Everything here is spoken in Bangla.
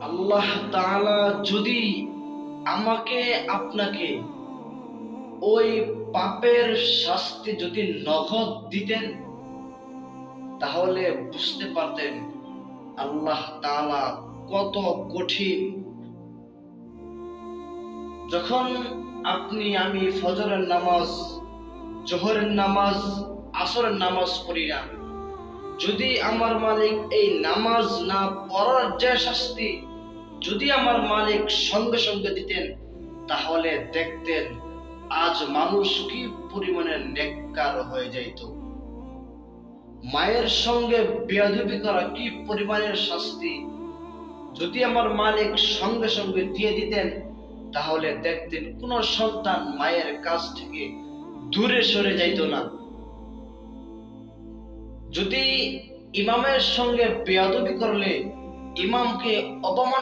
আল্লাহ তাআলা যদি আমাকে আপনাকে ওই পাপের শাস্তি যদি নগদ দিতেন, তাহলে বুঝতে পারতেন আল্লাহ তাআলা কত কঠিন। যখন আমি ফজরের নামাজ, জোহরের নামাজ, আসরের নামাজ পড়ি না, যদি আমার মালিক এই নামাজ না পড়ার যে শাস্তি যদি আমার মালিক সঙ্গে সঙ্গে দিতেন, তাহলে দেখতেন আজ মানুষ কি পরিমাণে নেককার হয়ে যাইত। মায়ের সঙ্গে বেয়াদবি করা কি পরিমাণের শাস্তি যদি আমার মালিক সঙ্গে সঙ্গে দিয়ে দিতেন, তাহলে দেখতেন কোন সন্তান মায়ের কাছ থেকে দূরে সরে যাইত না। যদি ইমামের সঙ্গে বেয়াদবি করলে ইমামকে অপমান